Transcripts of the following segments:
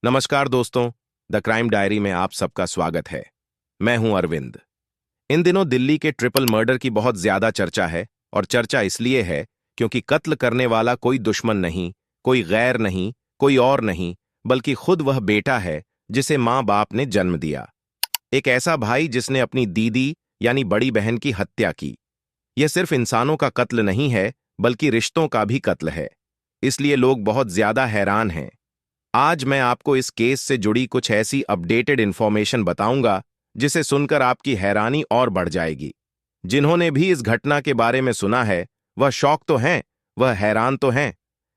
नमस्कार दोस्तों, the crime diary में आप सबका स्वागत है। मैं हूं अरविंद। इन दिनों दिल्ली के ट्रिपल मर्डर की बहुत ज्यादा चर्चा है और चर्चा इसलिए है क्योंकि कत्ल करने वाला कोई दुश्मन नहीं, कोई गैर नहीं, कोई और नहीं, बल्कि खुद वह बेटा है जिसे माँ बाप ने जन्म दिया। एक ऐसा भाई जिसने अपनी दीदी यानी बड़ी बहन की हत्या की। यह सिर्फ इंसानों का कत्ल नहीं है, बल्कि रिश्तों का भी कत्ल है। इसलिए लोग बहुत ज्यादा हैरान हैं। आज मैं आपको इस केस से जुड़ी कुछ ऐसी अपडेटेड इंफॉर्मेशन बताऊंगा जिसे सुनकर आपकी हैरानी और बढ़ जाएगी। जिन्होंने भी इस घटना के बारे में सुना है वह शॉक तो हैं, वह हैरान तो हैं।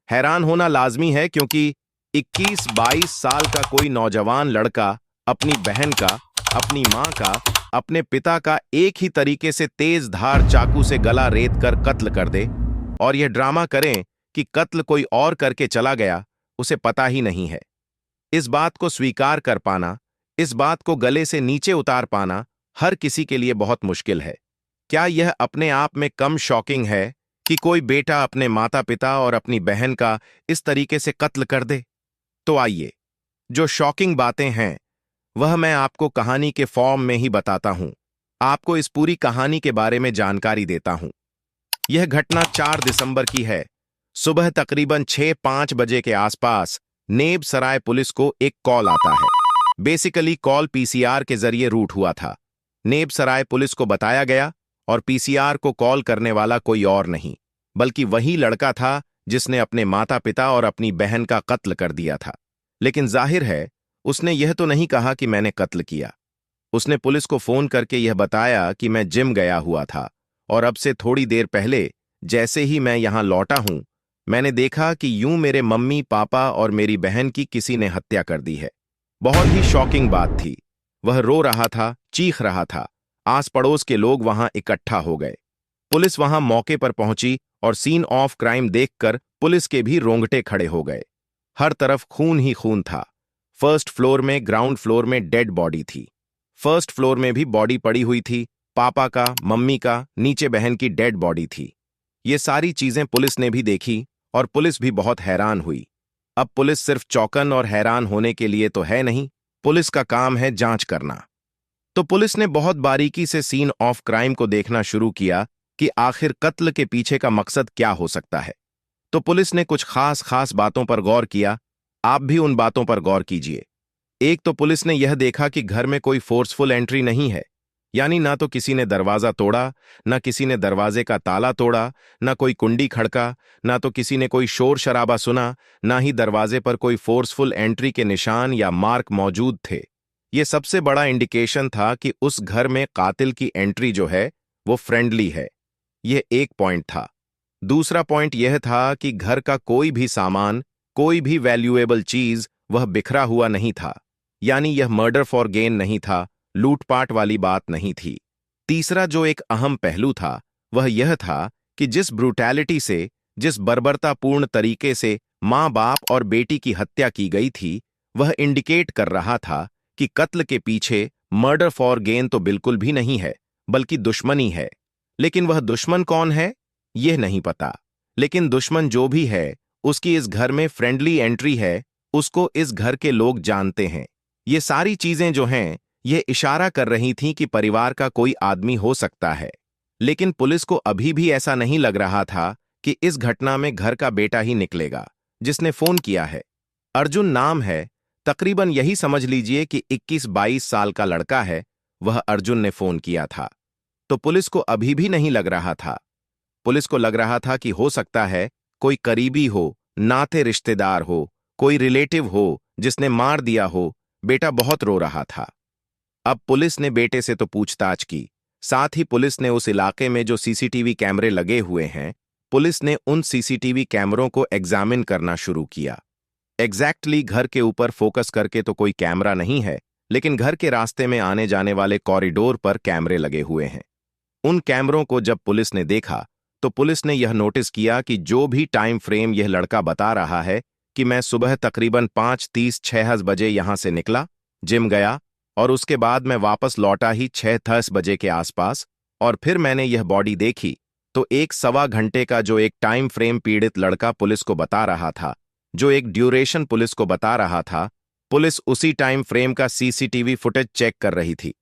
हैरान होना लाजमी है क्योंकि 21-22 साल का कोई नौजवान लड़का अपनी बहन का, अपनी मां का, अपने पिता का एक ही तरीके से तेज धार चाकू से गला रेत कर कत्ल कर दे और यह ड्रामा करें कि कत्ल कोई और करके चला गया, उसे पता ही नहीं है। इस बात को स्वीकार कर पाना, इस बात को गले से नीचे उतार पाना हर किसी के लिए बहुत मुश्किल है। क्या यह अपने आप में कम शॉकिंग है कि कोई बेटा अपने माता पिता और अपनी बहन का इस तरीके से कत्ल कर दे? तो आइए, जो शॉकिंग बातें हैं वह मैं आपको कहानी के फॉर्म में ही बताता हूं। आपको इस पूरी कहानी के बारे में जानकारी देता हूं। यह घटना 4 दिसंबर की है। सुबह तकरीबन 6-5 बजे के आसपास नेब सराय पुलिस को एक कॉल आता है। बेसिकली कॉल पीसीआर के जरिए रूट हुआ था। नेब सराय पुलिस को बताया गया और पीसीआर को कॉल करने वाला कोई और नहीं, बल्कि वही लड़का था जिसने अपने माता पिता और अपनी बहन का कत्ल कर दिया था। लेकिन जाहिर है उसने यह तो नहीं कहा कि मैंने कत्ल किया। उसने पुलिस को फोन करके यह बताया कि मैं जिम गया हुआ था और अब से थोड़ी देर पहले जैसे ही मैं यहां लौटा हूं, मैंने देखा कि यूं मेरे मम्मी पापा और मेरी बहन की किसी ने हत्या कर दी है। बहुत ही शॉकिंग बात थी। वह रो रहा था, चीख रहा था। आस पड़ोस के लोग वहां इकट्ठा हो गए। पुलिस वहां मौके पर पहुंची और सीन ऑफ क्राइम देखकर पुलिस के भी रोंगटे खड़े हो गए। हर तरफ खून ही खून था। फर्स्ट फ्लोर में, ग्राउंड फ्लोर में डेड बॉडी थी। फर्स्ट फ्लोर में भी बॉडी पड़ी हुई थी, पापा का, मम्मी का, नीचे बहन की डेड बॉडी थी। ये सारी चीजें पुलिस ने भी देखी और पुलिस भी बहुत हैरान हुई। अब पुलिस सिर्फ चौकन और हैरान होने के लिए तो है नहीं, पुलिस का काम है जांच करना। तो पुलिस ने बहुत बारीकी से सीन ऑफ क्राइम को देखना शुरू किया कि आखिर कत्ल के पीछे का मकसद क्या हो सकता है। तो पुलिस ने कुछ खास बातों पर गौर किया। आप भी उन बातों पर गौर कीजिए। एक तो पुलिस ने यह देखा कि घर में कोई फोर्सफुल एंट्री नहीं है, यानी ना तो किसी ने दरवाजा तोड़ा, ना किसी ने दरवाजे का ताला तोड़ा, ना कोई कुंडी खड़का, ना तो किसी ने कोई शोर शराबा सुना, ना ही दरवाजे पर कोई फोर्सफुल एंट्री के निशान या मार्क मौजूद थे। यह सबसे बड़ा इंडिकेशन था कि उस घर में कातिल की एंट्री जो है वो फ्रेंडली है। यह एक पॉइंट था। दूसरा पॉइंट यह था कि घर का कोई भी सामान, कोई भी वैल्यूएबल चीज वह बिखरा हुआ नहीं था, यानी यह मर्डर फॉर गेन नहीं था, लूटपाट वाली बात नहीं थी। तीसरा जो एक अहम पहलू था वह यह था कि जिस ब्रूटैलिटी से, जिस बर्बरतापूर्ण तरीके से मां बाप और बेटी की हत्या की गई थी, वह इंडिकेट कर रहा था कि कत्ल के पीछे मर्डर फॉर गेन तो बिल्कुल भी नहीं है, बल्कि दुश्मनी है। लेकिन वह दुश्मन कौन है यह नहीं पता। लेकिन दुश्मन जो भी है उसकी इस घर में फ्रेंडली एंट्री है, उसको इस घर के लोग जानते हैं। ये सारी चीजें जो हैं ये इशारा कर रही थीं कि परिवार का कोई आदमी हो सकता है। लेकिन पुलिस को अभी भी ऐसा नहीं लग रहा था कि इस घटना में घर का बेटा ही निकलेगा जिसने फोन किया है। अर्जुन नाम है, तकरीबन यही समझ लीजिए कि 21-22 साल का लड़का है, वह अर्जुन ने फोन किया था। तो पुलिस को अभी भी नहीं लग रहा था। पुलिस को लग रहा था कि हो सकता है कोई करीबी हो, नाते रिश्तेदार हो, कोई रिलेटिव हो जिसने मार दिया हो। बेटा बहुत रो रहा था। अब पुलिस ने बेटे से तो पूछताछ की, साथ ही पुलिस ने उस इलाके में जो सीसीटीवी कैमरे लगे हुए हैं, पुलिस ने उन सीसीटीवी कैमरों को एग्जामिन करना शुरू किया। एग्जैक्टली घर के ऊपर फोकस करके तो कोई कैमरा नहीं है, लेकिन घर के रास्ते में आने जाने वाले कॉरिडोर पर कैमरे लगे हुए हैं। उन कैमरों को जब पुलिस ने देखा तो पुलिस ने यह नोटिस किया कि जो भी टाइम फ्रेम यह लड़का बता रहा है कि मैं सुबह तकरीबन 5:30-6 बजे यहां से निकला, जिम गया और उसके बाद मैं वापस लौटा ही 6:10 बजे के आसपास, और फिर मैंने यह बॉडी देखी, तो 1-1.25 घंटे का जो एक टाइम फ्रेम पीड़ित लड़का पुलिस को बता रहा था, जो एक ड्यूरेशन पुलिस को बता रहा था, पुलिस उसी टाइम फ्रेम का सीसीटीवी फुटेज चेक कर रही थी।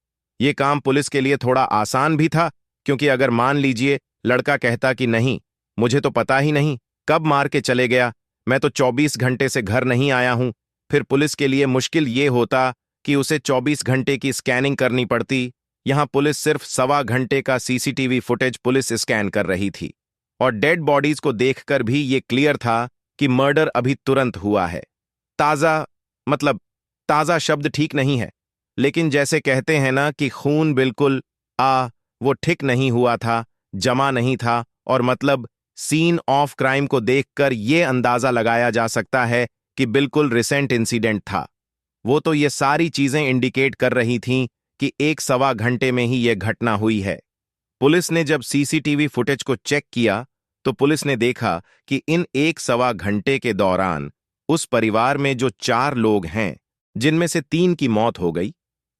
ये काम पुलिस के लिए थोड़ा आसान भी था, क्योंकि अगर मान लीजिए लड़का कहता कि नहीं, मुझे तो पता ही नहीं कब मार के चले गया, मैं तो 24 घंटे से घर नहीं आया हूं, फिर पुलिस के लिए मुश्किल ये होता कि उसे 24 घंटे की स्कैनिंग करनी पड़ती। यहां पुलिस सिर्फ 1.25 घंटे का सीसीटीवी फुटेज पुलिस स्कैन कर रही थी, और डेड बॉडीज को देखकर भी ये क्लियर था कि मर्डर अभी तुरंत हुआ है। ताजा, मतलब ताजा शब्द ठीक नहीं है, लेकिन जैसे कहते हैं ना कि खून बिल्कुल वो ठीक नहीं हुआ था, जमा नहीं था, और मतलब सीन ऑफ क्राइम को देखकर यह अंदाजा लगाया जा सकता है कि बिल्कुल रिसेंट इंसिडेंट था। वो तो ये सारी चीजें इंडिकेट कर रही थीं कि 1.25 घंटे में ही यह घटना हुई है। पुलिस ने जब सीसीटीवी फुटेज को चेक किया तो पुलिस ने देखा कि इन 1.25 घंटे के दौरान उस परिवार में जो 4 लोग हैं, जिनमें से 3 की मौत हो गई,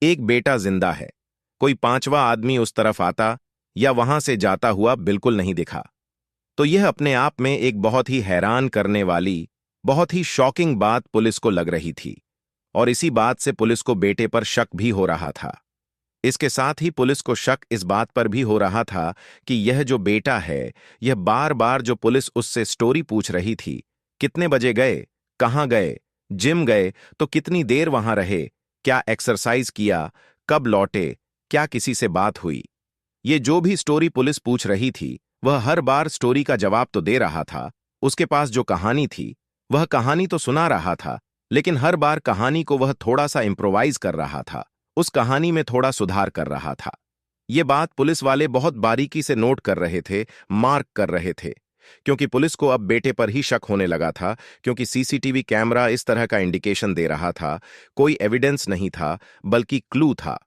एक बेटा जिंदा है, कोई 5वां आदमी उस तरफ आता या वहां से जाता हुआ बिल्कुल नहीं दिखा। तो यह अपने आप में एक बहुत ही हैरान करने वाली, बहुत ही शॉकिंग बात पुलिस को लग रही थी, और इसी बात से पुलिस को बेटे पर शक भी हो रहा था। इसके साथ ही पुलिस को शक इस बात पर भी हो रहा था कि यह जो बेटा है, यह बार बार जो पुलिस उससे स्टोरी पूछ रही थी, कितने बजे गए, कहाँ गए, जिम गए तो कितनी देर वहां रहे, क्या एक्सरसाइज किया, कब लौटे, क्या किसी से बात हुई, ये जो भी स्टोरी पुलिस पूछ रही थी, वह हर बार स्टोरी का जवाब तो दे रहा था। उसके पास जो कहानी थी, वह कहानी तो सुना रहा था, लेकिन हर बार कहानी को वह थोड़ा सा इम्प्रोवाइज कर रहा था, उस कहानी में थोड़ा सुधार कर रहा था। ये बात पुलिस वाले बहुत बारीकी से नोट कर रहे थे, मार्क कर रहे थे, क्योंकि पुलिस को अब बेटे पर ही शक होने लगा था, क्योंकि सीसीटीवी कैमरा इस तरह का इंडिकेशन दे रहा था। कोई एविडेंस नहीं था, बल्कि क्लू था।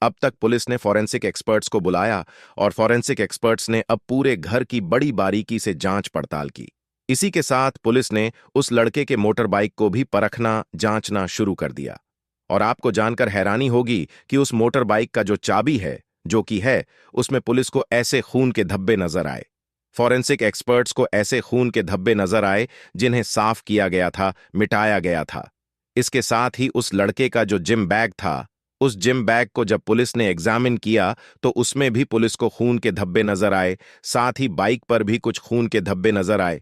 अब तक पुलिस ने फॉरेंसिक एक्सपर्ट्स को बुलाया, और फॉरेंसिक एक्सपर्ट्स ने अब पूरे घर की बड़ी बारीकी से जांच पड़ताल की। इसी के साथ पुलिस ने उस लड़के के मोटर बाइक को भी परखना, जांचना शुरू कर दिया। और आपको जानकर हैरानी होगी कि उस मोटर बाइक का जो चाबी है, जो कि है, उसमें पुलिस को ऐसे खून के धब्बे नजर आए। फॉरेंसिक एक्सपर्ट्स को ऐसे खून के धब्बे नजर आए जिन्हें साफ किया गया था, मिटाया गया था। इसके साथ ही उस लड़के का जो जिम बैग था, उस जिम बैग को जब पुलिस ने एग्जामिन किया तो उसमें भी पुलिस को खून के धब्बे नजर आए, साथ ही बाइक पर भी कुछ खून के धब्बे नजर आए।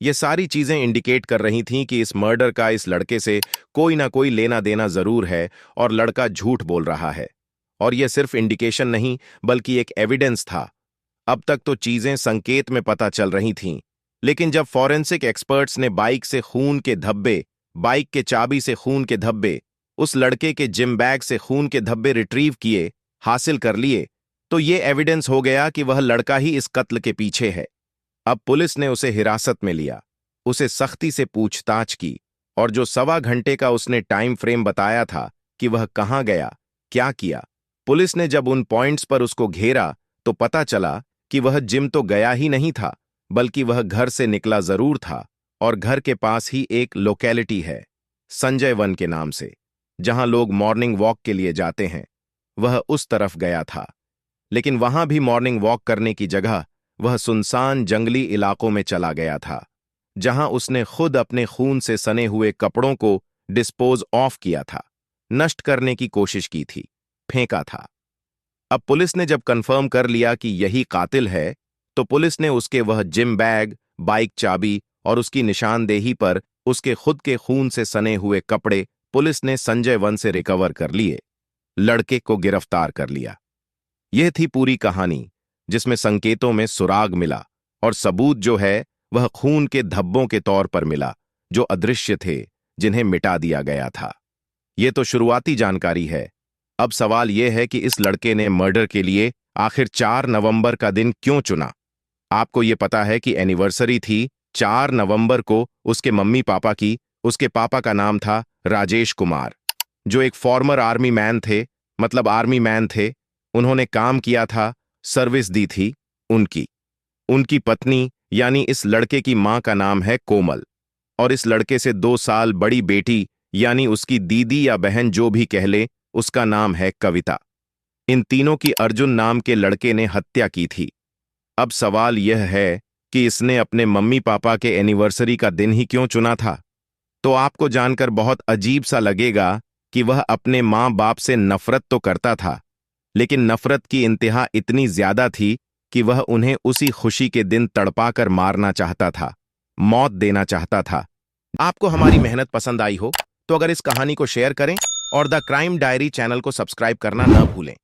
ये सारी चीजें इंडिकेट कर रही थीं कि इस मर्डर का इस लड़के से कोई ना कोई लेना देना जरूर है, और लड़का झूठ बोल रहा है। और यह सिर्फ इंडिकेशन नहीं, बल्कि एक एविडेंस था। अब तक तो चीजें संकेत में पता चल रही थीं, लेकिन जब फॉरेंसिक एक्सपर्ट्स ने बाइक से खून के धब्बे, बाइक के चाबी से खून के धब्बे, उस लड़के के जिम बैग से खून के धब्बे रिट्रीव किए, हासिल कर लिए, तो यह एविडेंस हो गया कि वह लड़का ही इस कत्ल के पीछे है। अब पुलिस ने उसे हिरासत में लिया, उसे सख्ती से पूछताछ की, और जो 1.25 घंटे का उसने टाइम फ्रेम बताया था कि वह कहां गया, क्या किया, पुलिस ने जब उन पॉइंट्स पर उसको घेरा तो पता चला कि वह जिम तो गया ही नहीं था, बल्कि वह घर से निकला जरूर था, और घर के पास ही एक लोकेलिटी है संजय वन के नाम से, जहां लोग मॉर्निंग वॉक के लिए जाते हैं, वह उस तरफ गया था। लेकिन वहां भी मॉर्निंग वॉक करने की जगह वह सुनसान जंगली इलाकों में चला गया था, जहां उसने खुद अपने खून से सने हुए कपड़ों को डिस्पोज ऑफ किया था, नष्ट करने की कोशिश की थी, फेंका था। अब पुलिस ने जब कंफर्म कर लिया कि यही कातिल है, तो पुलिस ने उसके वह जिम बैग, बाइक चाबी और उसकी निशानदेही पर उसके खुद के खून से सने हुए कपड़े पुलिस ने संजय वन से रिकवर कर लिए, लड़के को गिरफ्तार कर लिया। यह थी पूरी कहानी, जिसमें संकेतों में सुराग मिला, और सबूत जो है वह खून के धब्बों के तौर पर मिला, जो अदृश्य थे, जिन्हें मिटा दिया गया था। यह तो शुरुआती जानकारी है। अब सवाल यह है कि इस लड़के ने मर्डर के लिए आखिर 4 नवंबर का दिन क्यों चुना। आपको यह पता है कि एनिवर्सरी थी 4 नवंबर को उसके मम्मी पापा की। उसके पापा का नाम था राजेश कुमार, जो एक फॉर्मर आर्मी मैन थे, मतलब आर्मी मैन थे। उन्होंने काम किया था, सर्विस दी थी। उनकी उनकी पत्नी यानी इस लड़के की मां का नाम है कोमल, और इस लड़के से 2 साल बड़ी बेटी यानी उसकी दीदी या बहन जो भी कह ले, उसका नाम है कविता। इन तीनों की अर्जुन नाम के लड़के ने हत्या की थी। अब सवाल यह है कि इसने अपने मम्मी पापा के एनिवर्सरी का दिन ही क्यों चुना था। तो आपको जानकर बहुत अजीब सा लगेगा कि वह अपने माँ बाप से नफरत तो करता था, लेकिन नफरत की इंतहा इतनी ज्यादा थी कि वह उन्हें उसी खुशी के दिन तड़पाकर मारना चाहता था, मौत देना चाहता था। आपको हमारी मेहनत पसंद आई हो तो अगर इस कहानी को शेयर करें और द क्राइम डायरी चैनल को सब्सक्राइब करना न भूलें।